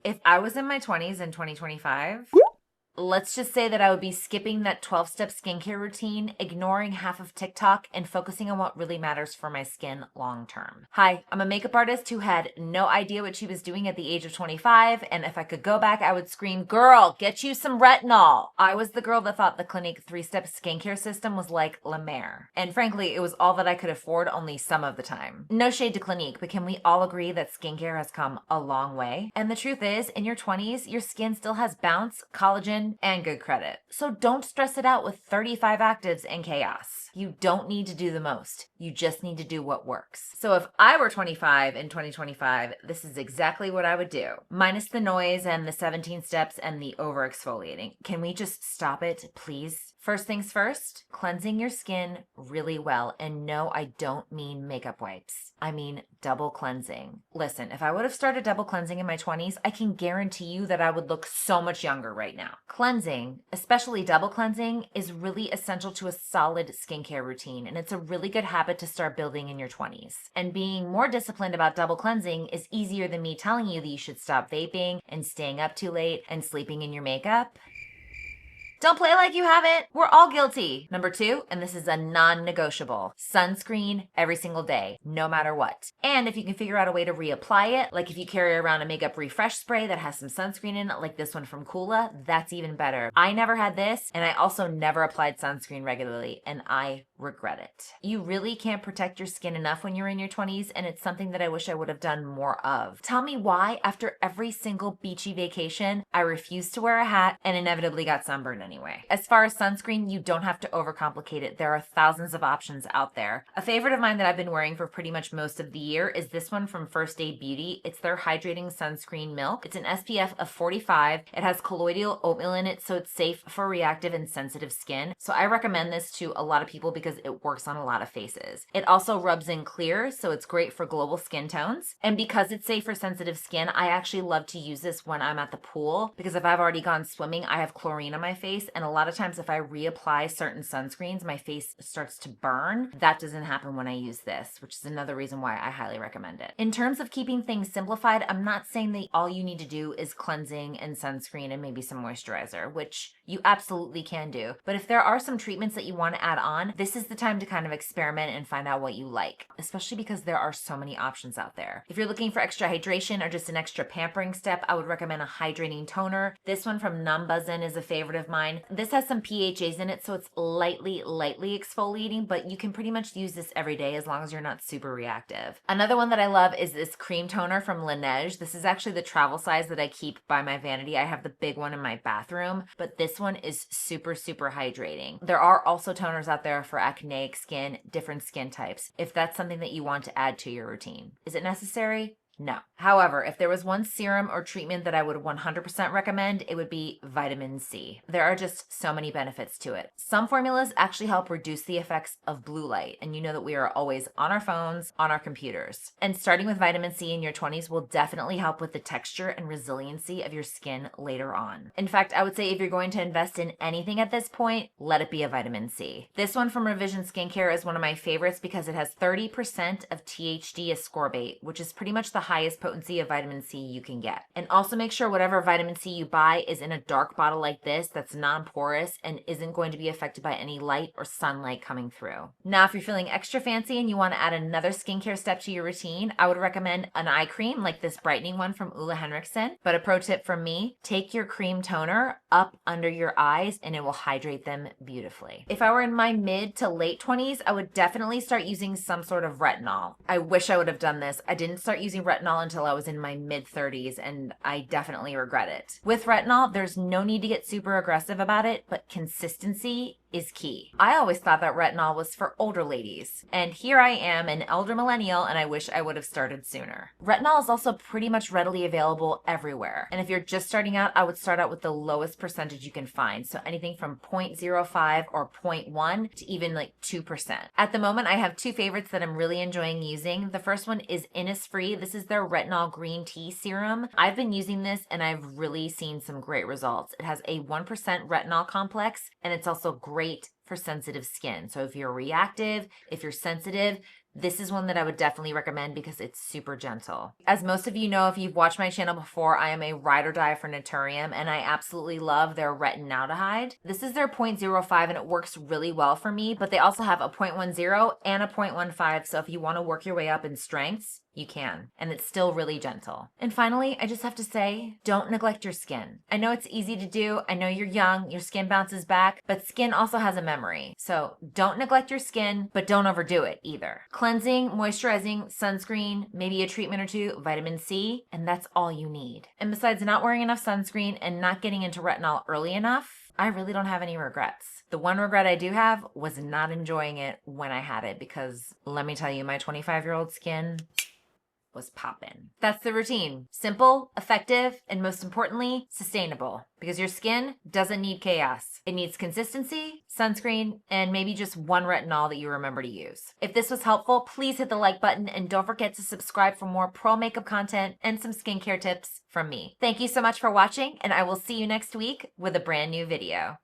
If I was in my 20s in 2025, let's just say that I would be skipping that 12-step skincare routine, ignoring half of TikTok, and focusing on what really matters for my skin long term. Hi, I'm a makeup artist who had no idea what she was doing at the age of 25, and if I could go back, I would scream, "Girl, get you some retinol." I was the girl that thought the Clinique 3-step skincare system was like La Mer. And frankly, it was all that I could afford only some of the time. No shade to Clinique, but can we all agree that skincare has come a long way? And the truth is, in your 20s, your skin still has bounce, collagen, and good credit. So don't stress it out with 35 actives and chaos. You don't need to do the most. You just need to do what works. So if I were 25 in 2025, this is exactly what I would do. Minus the noise and the 17 steps and the over exfoliating. Can we just stop it, please? First things first, cleansing your skin really well. And no, I don't mean makeup wipes. I mean double cleansing. Listen, if I would have started double cleansing in my 20s, I can guarantee you that I would look so much younger right now. Cleansing, especially double cleansing, is really essential to a solid skincare routine, and it's a really good habit to start building in your 20s. And being more disciplined about double cleansing is easier than me telling you that you should stop vaping and staying up too late and sleeping in your makeup. Don't play like you haven't. We're all guilty. Number 2, and this is a non-negotiable, sunscreen every single day, no matter what. And if you can figure out a way to reapply it, like if you carry around a makeup refresh spray that has some sunscreen in it, like this one from Kula, that's even better. I never had this, and I also never applied sunscreen regularly, and I regret it. You really can't protect your skin enough when you're in your 20s, and it's something that I wish I would have done more of. Tell me why, after every single beachy vacation, I refused to wear a hat and inevitably got sunburned anyway. As far as sunscreen, you don't have to overcomplicate it. There are thousands of options out there. A favorite of mine that I've been wearing for pretty much most of the year is this one from First Aid Beauty. It's their hydrating sunscreen milk. It's an SPF of 45. It has colloidal oatmeal in it, so it's safe for reactive and sensitive skin. So I recommend this to a lot of people because it works on a lot of faces. It also rubs in clear, so it's great for global skin tones. And because it's safe for sensitive skin, I actually love to use this when I'm at the pool, because if I've already gone swimming, I have chlorine on my face, and a lot of times if I reapply certain sunscreens, my face starts to burn. That doesn't happen when I use this, which is another reason why I highly recommend it. In terms of keeping things simplified, I'm not saying that all you need to do is cleansing and sunscreen and maybe some moisturizer, which you absolutely can do. But if there are some treatments that you want to add on, this is the time to kind of experiment and find out what you like, especially because there are so many options out there. If you're looking for extra hydration or just an extra pampering step, I would recommend a hydrating toner. This one from Numbuzzin is a favorite of mine. This has some PHAs in it, so it's lightly exfoliating, but you can pretty much use this every day as long as you're not super reactive. Another one that I love is this cream toner from Laneige. This is actually the travel size that I keep by my vanity. I have the big one in my bathroom, but this one is super hydrating. There are also toners out there for acneic skin, different skin types, if that's something that you want to add to your routine. Is it necessary? No. However, if there was one serum or treatment that I would 100% recommend, it would be vitamin C. There are just so many benefits to it. Some formulas actually help reduce the effects of blue light, and you know that we are always on our phones, on our computers. And starting with vitamin C in your 20s will definitely help with the texture and resiliency of your skin later on. In fact, I would say if you're going to invest in anything at this point, let it be a vitamin C. This one from Revision Skincare is one of my favorites because it has 30% of THD ascorbate, which is pretty much the highest potency of vitamin C you can get. And also make sure whatever vitamin C you buy is in a dark bottle like this that's non-porous and isn't going to be affected by any light or sunlight coming through. Now, if you're feeling extra fancy and you want to add another skincare step to your routine, I would recommend an eye cream like this brightening one from Ole Henriksen. But a pro tip from me, take your cream toner up under your eyes and it will hydrate them beautifully. If I were in my mid to late 20s, I would definitely start using some sort of retinol. I wish I would have done this. I didn't start using retinol until I was in my mid-30s, and I definitely regret it. With retinol, there's no need to get super aggressive about it, but consistency is key. I always thought that retinol was for older ladies, and here I am, an elder millennial, and I wish I would have started sooner. Retinol is also pretty much readily available everywhere, and if you're just starting out, I would start out with the lowest percentage you can find, so anything from 0.05 or 0.1 to even like 2%. At the moment, I have two favorites that I'm really enjoying using. The first one is Innisfree. This is their retinol green tea serum. I've been using this and I've really seen some great results. It has a 1% retinol complex, and it's also great for sensitive skin. So if you're reactive, if you're sensitive, This is one that I would definitely recommend because it's super gentle. As most of you know, if you've watched my channel before, I am a ride or die for Naturium, and I absolutely love their retinaldehyde. This is their 0.05 and it works really well for me, but they also have a 0.10 and a 0.15, so if you want to work your way up in strengths, you can, and it's still really gentle. And finally, I just have to say, don't neglect your skin. I know it's easy to do. I know you're young, your skin bounces back, but skin also has a memory. So don't neglect your skin, but don't overdo it either. Cleansing, moisturizing, sunscreen, maybe a treatment or two, vitamin C, and that's all you need. And besides not wearing enough sunscreen and not getting into retinol early enough, I really don't have any regrets. The one regret I do have was not enjoying it when I had it, because let me tell you, my 25-year-old skin was poppin'. That's the routine. Simple, effective, and most importantly, sustainable. Because your skin doesn't need chaos. It needs consistency, sunscreen, and maybe just one retinol that you remember to use. If this was helpful, please hit the like button and don't forget to subscribe for more pro makeup content and some skincare tips from me. Thank you so much for watching, and I will see you next week with a brand new video.